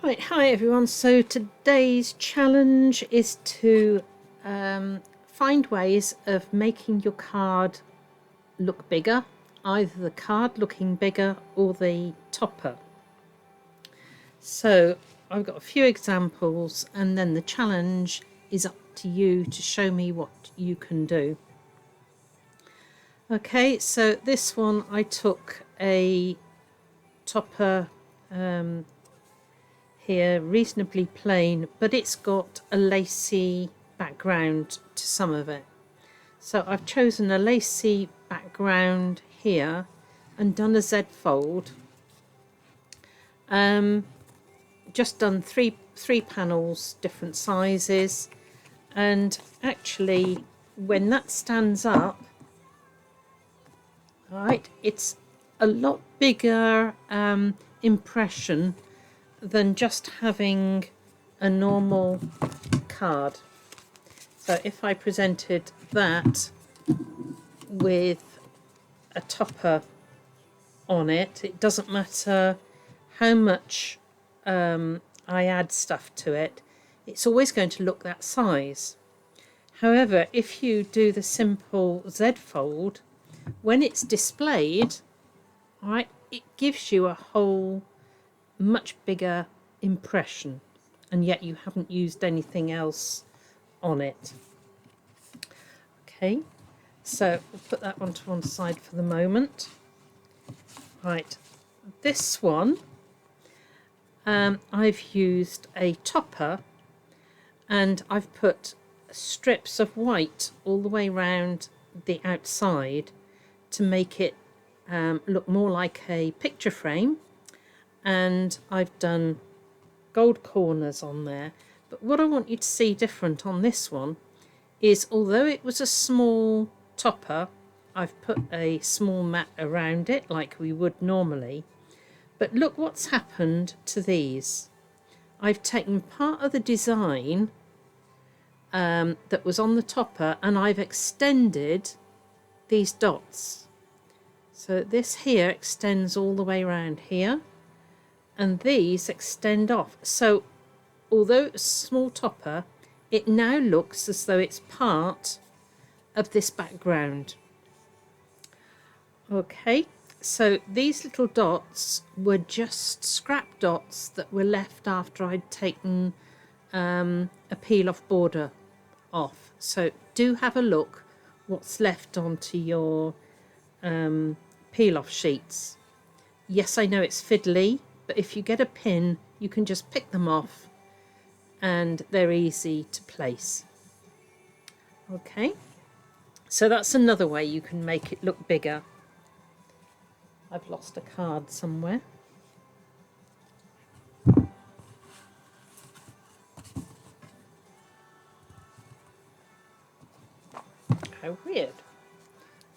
Right, hi everyone. So today's challenge is to find ways of making your card look bigger, either the card looking bigger or the topper. So I've got a few examples, and then the challenge is up to you to show me what you can do. Okay, so this one I took a topper here, reasonably plain, but it's got a lacy background to some of it. So I've chosen a lacy background here and done a Z fold. Just done three panels, different sizes, and actually when that stands up, right, it's a lot bigger impression than just having a normal card. So if I presented that with a topper on it, it doesn't matter how much I add stuff to it, it's always going to look that size. However, if you do the simple Z fold, when it's displayed, right, it gives you a whole much bigger impression, and yet you haven't used anything else on it. Okay, so we'll put that one to one side for the moment. Right, this one I've used a topper, and I've put strips of white all the way around the outside to make it look more like a picture frame, and I've done gold corners on there. But what I want you to see different on this one is, although it was a small topper, I've put a small mat around it like we would normally. But look what's happened to these. I've taken part of the design that was on the topper, and I've extended these dots. So this here extends all the way around here, and these extend off. So although it's a small topper, it now looks as though it's part of this background. Okay, so these little dots were just scrap dots that were left after I'd taken a peel off border off. So do have a look what's left onto your peel off sheets. Yes, I know it's fiddly, but if you get a pin, you can just pick them off and they're easy to place. Okay, so that's another way you can make it look bigger. I've lost a card somewhere. How weird.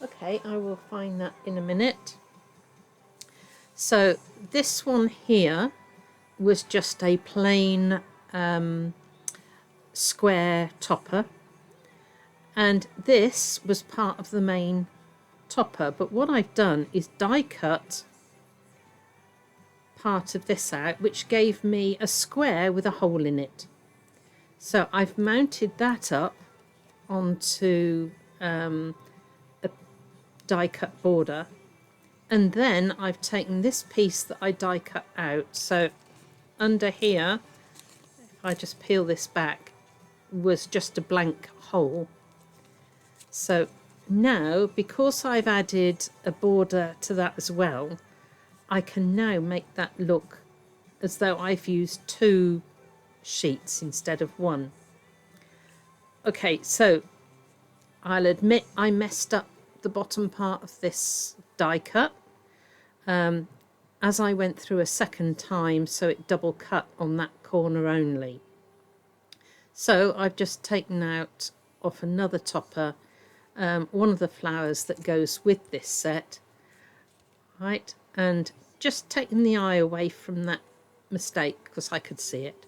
Okay, I will find that in a minute. So this one here was just a plain square topper, and this was part of the main topper, but what I've done is die cut part of this out, which gave me a square with a hole in it. So I've mounted that up onto a die cut border, and then I've taken this piece that I die cut out. So under here, if I just peel this back, was just a blank hole. So now, because I've added a border to that as well, I can now make that look as though I've used two sheets instead of one. Okay, so I'll admit I messed up the bottom part of this die cut as I went through a second time, so it double cut on that corner only. So I've just taken out off another topper one of the flowers that goes with this set, right, and just taking the eye away from that mistake because I could see it.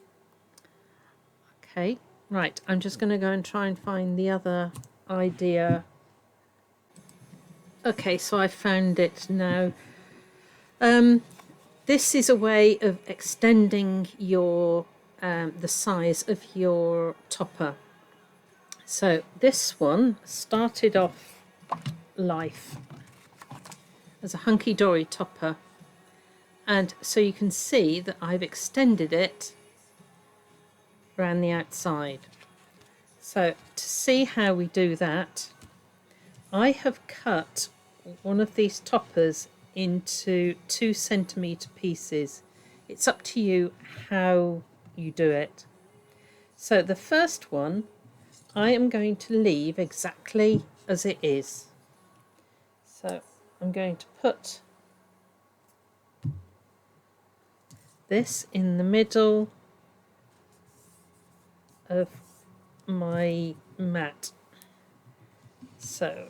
Okay, right, I'm just going to go and try and find the other idea. Okay, so I found it now. this is a way of extending your the size of your topper. So this one started off life as a hunky-dory topper, and so you can see that I've extended it around the outside. So to see how we do that, I have cut one of these toppers into 2 centimetre pieces. It's up to you how you do it. So the first one I am going to leave exactly as it is. So I'm going to put this in the middle of my mat. So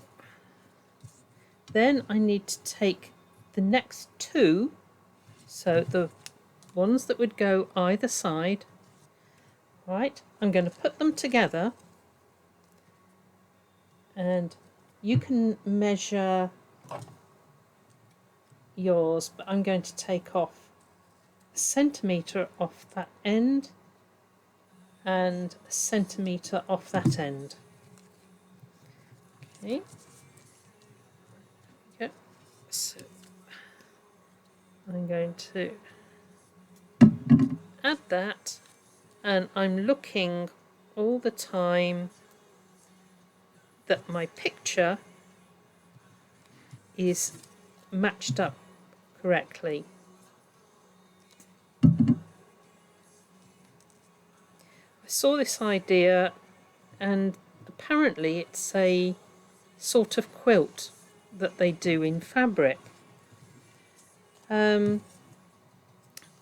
then I need to take the next two, so the ones that would go either side. Right, I'm going to put them together, and you can measure yours, but I'm going to take off a centimetre off that end and a centimetre off that end. Okay. Okay. So I'm going to add that, and I'm looking all the time that my picture is matched up correctly. I saw this idea, and apparently it's a sort of quilt that they do in fabric. And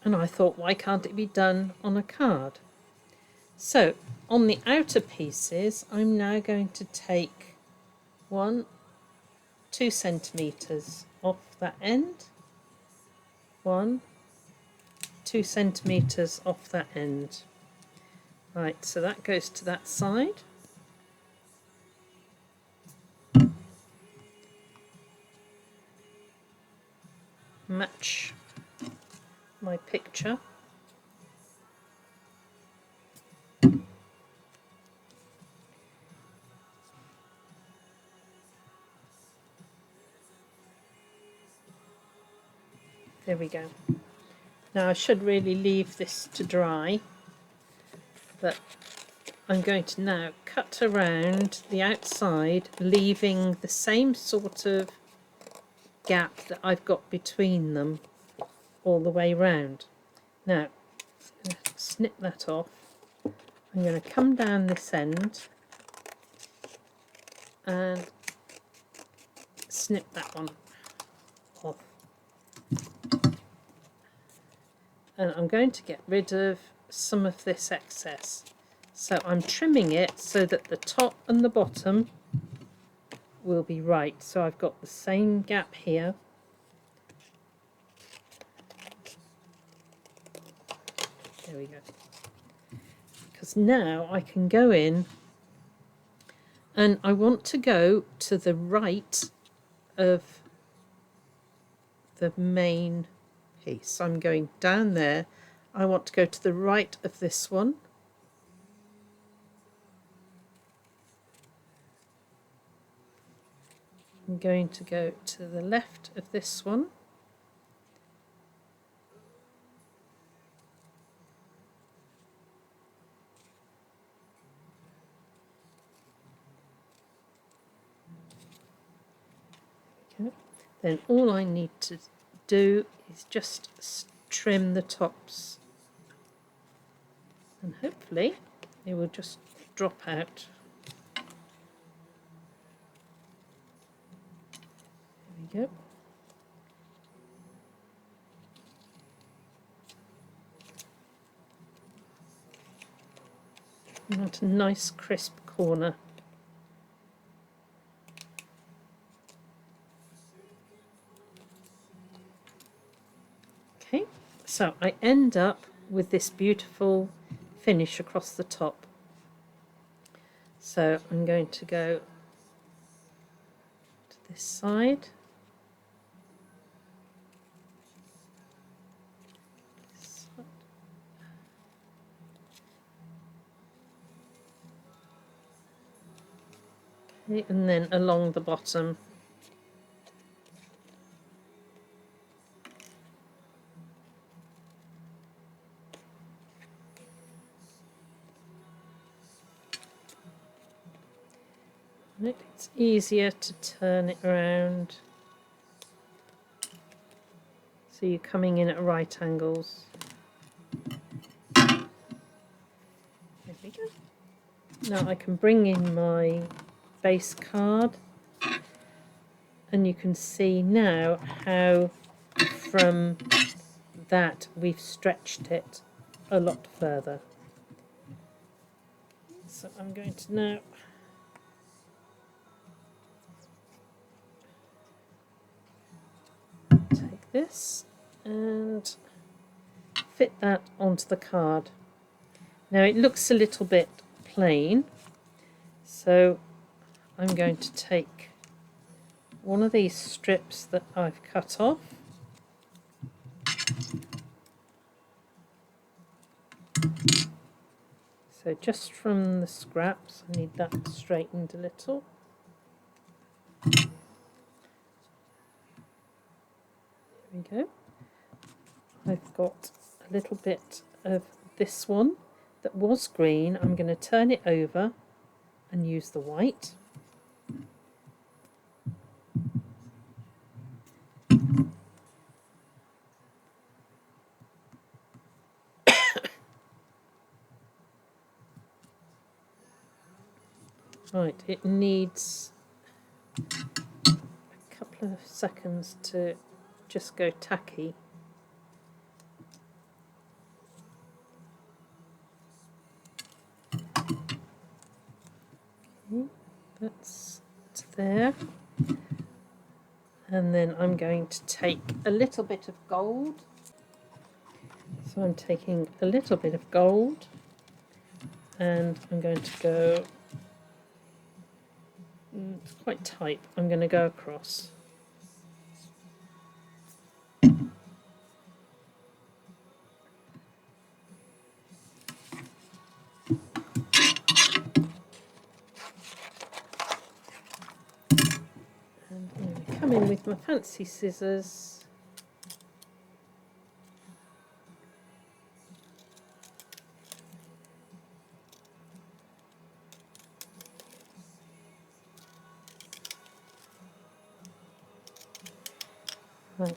I thought, why can't it be done on a card? So on the outer pieces, I'm now going to take 2 centimetres off that end, 2 centimetres off that end. Right, so that goes to that side. Match my picture. There we go. Now I should really leave this to dry, but I'm going to now cut around the outside, leaving the same sort of gap that I've got between them all the way round. Now, I'm going to snip that off. I'm going to come down this end and snip that one off. And I'm going to get rid of some of this excess. So I'm trimming it so that the top and the bottom will be right. So I've got the same gap here. There we go. Because now I can go in, and I want to go to the right of the main piece. I'm going down there. I want to go to the right of this one. I'm going to go to the left of this one. Okay. Then all I need to do is just trim the tops, and hopefully it will just drop out. There we go. You want a nice crisp corner. Okay, so I end up with this beautiful finish across the top. So I'm going to go to this side. Okay, and then along the bottom. It's easier to turn it around so you're coming in at right angles. There we go. Now I can bring in my base card, and you can see now how from that we've stretched it a lot further. So I'm going to now take this and fit that onto the card. Now it looks a little bit plain, so I'm going to take one of these strips that I've cut off, so just from the scraps, I need that straightened a little. There we go. I've got a little bit of this one that was green. I'm going to turn it over and use the white. Right, it needs a couple of seconds to just go tacky. Okay, that's there. And then I'm going to take a little bit of gold. So I'm taking a little bit of gold and I'm going to go, it's quite tight, I'm going to go across. And I'm going to come in with my fancy scissors. Right.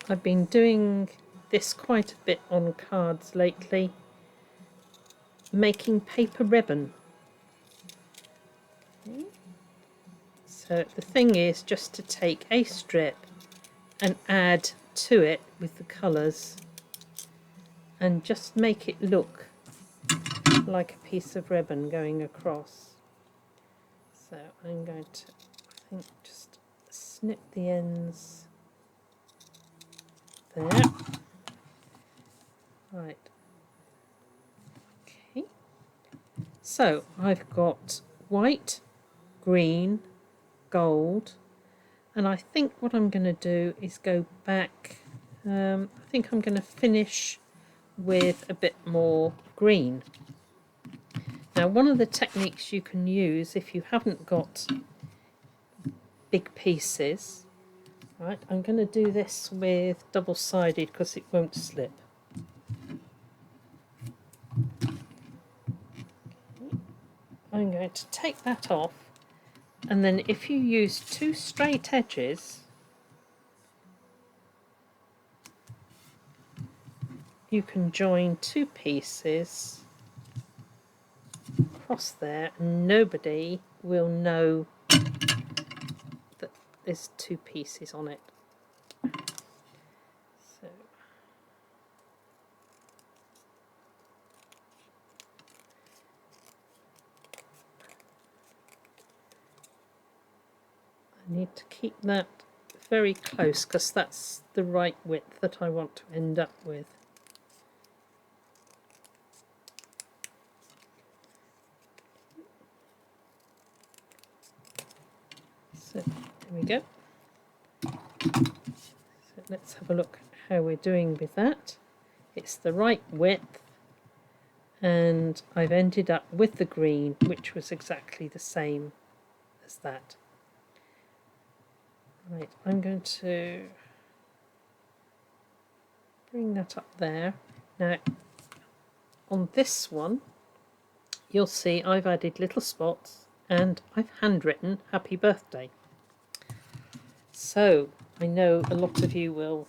I've been doing this quite a bit on cards lately, making paper ribbon. Okay. So the thing is just to take a strip and add to it with the colours and just make it look like a piece of ribbon going across. So I'm going to, I think, just snip the ends there. Right. Okay. So I've got white, green, gold, and I think what I'm going to do is go back. I think I'm going to finish with a bit more green. Now, one of the techniques you can use if you haven't got big pieces, right, I'm going to do this with double-sided because it won't slip. I'm going to take that off, and then if you use two straight edges, you can join two pieces across there and nobody will know that there's two pieces on it. So I need to keep that very close because that's the right width that I want to end up with. So there we go. So let's have a look how we're doing with that. It's the right width, and I've ended up with the green, which was exactly the same as that. Right, I'm going to bring that up there. Now, on this one, you'll see I've added little spots and I've handwritten happy birthday. So, I know a lot of you will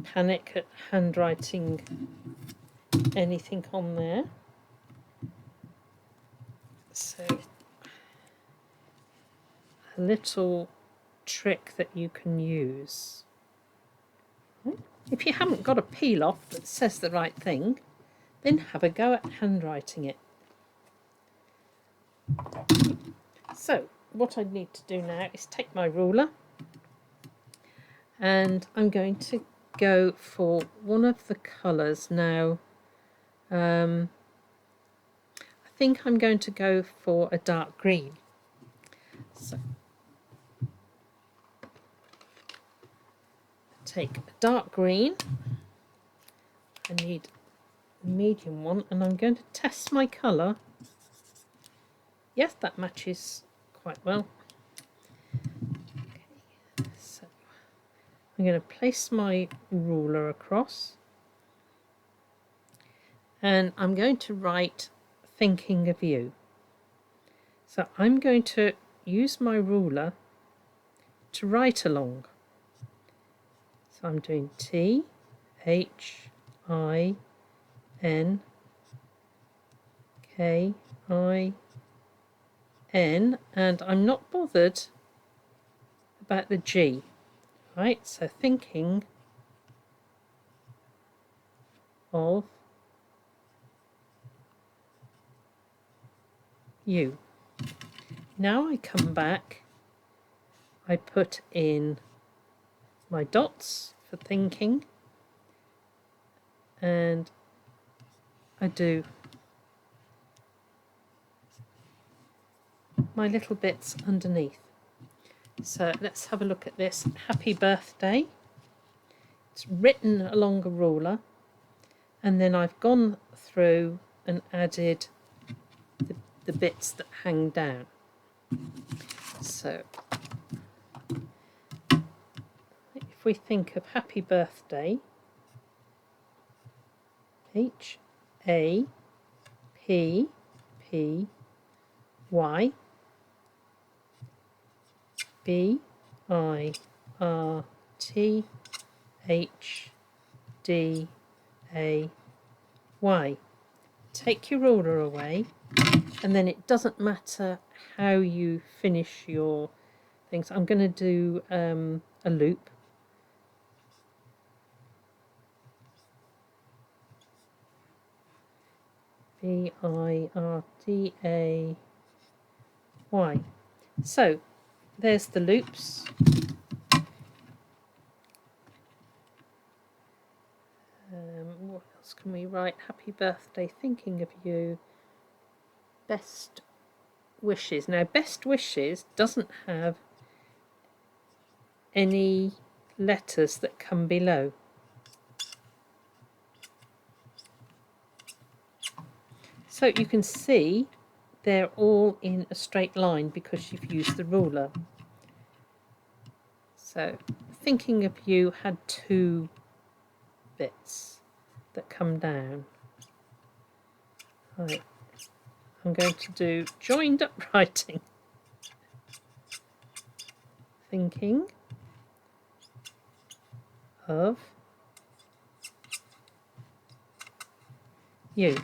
panic at handwriting anything on there. So, a little trick that you can use. If you haven't got a peel off that says the right thing, then have a go at handwriting it. So what I need to do now is take my ruler, and I'm going to go for one of the colours now. I think I'm going to go for a dark green. So take a dark green. I need a medium one, and I'm going to test my colour. Yes, that matches quite well. Okay, so I'm going to place my ruler across, and I'm going to write thinking of you. So I'm going to use my ruler to write along. So I'm doing T, H, I, N, K, I, N, and I'm not bothered about the G. Right, so thinking of you. Now I come back, I put in my dots for thinking, and I do my little bits underneath. So let's have a look at this. Happy birthday. It's written along a ruler, and then I've gone through and added the bits that hang down. So if we think of happy birthday, H A P P Y B I R T H D A Y. Take your ruler away, and then it doesn't matter how you finish your things. I'm going to do a loop. B-I-R-D-A-Y. So there's the loops. What else can we write? Happy birthday, thinking of you. Best wishes. Now, best wishes doesn't have any letters that come below. So you can see they're all in a straight line because you've used the ruler. So thinking of you had two bits that come down. Right. I'm going to do joined up writing. Thinking of you.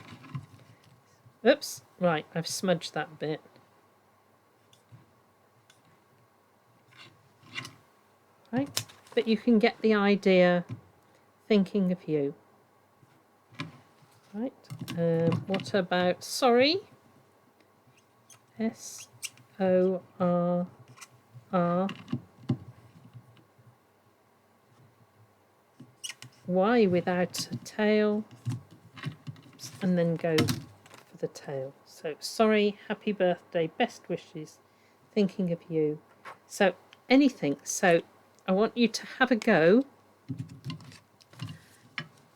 Oops, right, I've smudged that bit. Right, but you can get the idea, thinking of you. Right, what about sorry? S-O-R-R-Y without a tail, and then go for the tail. So sorry, happy birthday, best wishes, thinking of you. So anything. So I want you to have a go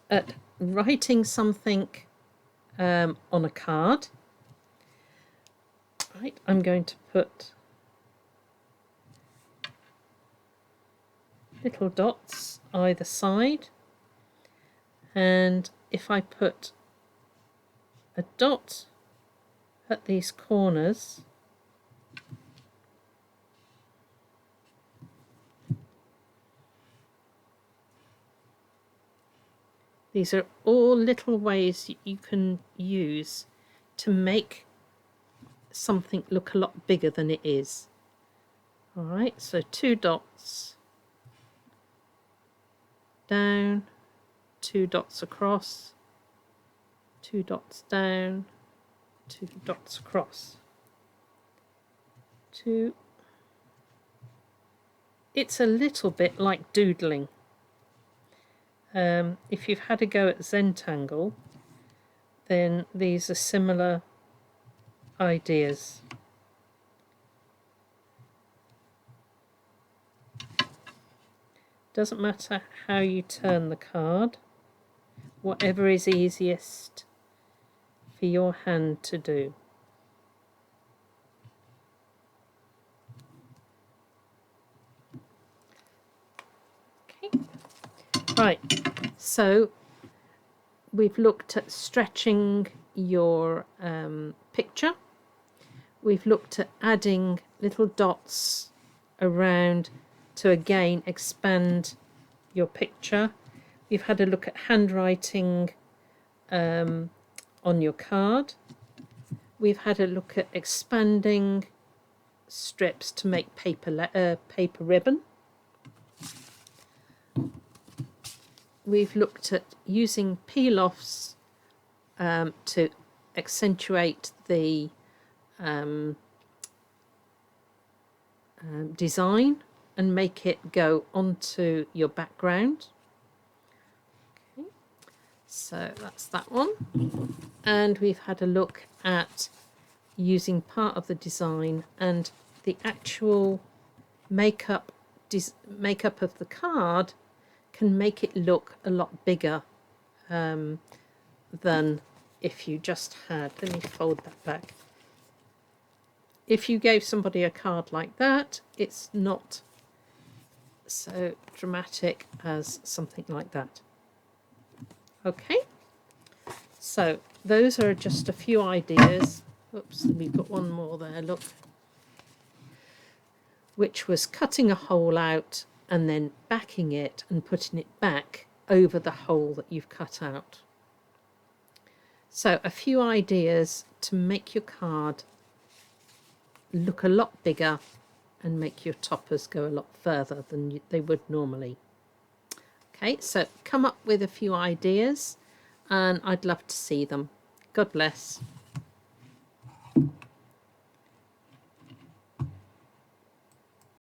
at writing something on a card. Right, I'm going to put little dots either side, and if I put a dot at these corners, these are all little ways you can use to make something look a lot bigger than it is. Alright, so 2 dots down, 2 dots across, 2 dots down, 2 dots across. 2. It's a little bit like doodling. If you've had a go at Zentangle, then these are similar ideas. Doesn't matter how you turn the card, whatever is easiest for your hand to do. Okay. Right, so we've looked at stretching your picture. We've looked at adding little dots around to again expand your picture. We've had a look at handwriting on your card. We've had a look at expanding strips to make paper ribbon. We've looked at using peel-offs to accentuate the design and make it go onto your background. Okay, so that's that one. And we've had a look at using part of the design and the actual makeup of the card can make it look a lot bigger than if you just had, let me fold that back. If you gave somebody a card like that, it's not so dramatic as something like that. Okay, so those are just a few ideas. Oops, we've got one more there, look. Which was cutting a hole out and then backing it and putting it back over the hole that you've cut out. So a few ideas to make your card look a lot bigger and make your toppers go a lot further than they would normally. Okay, so come up with a few ideas and I'd love to see them. God bless.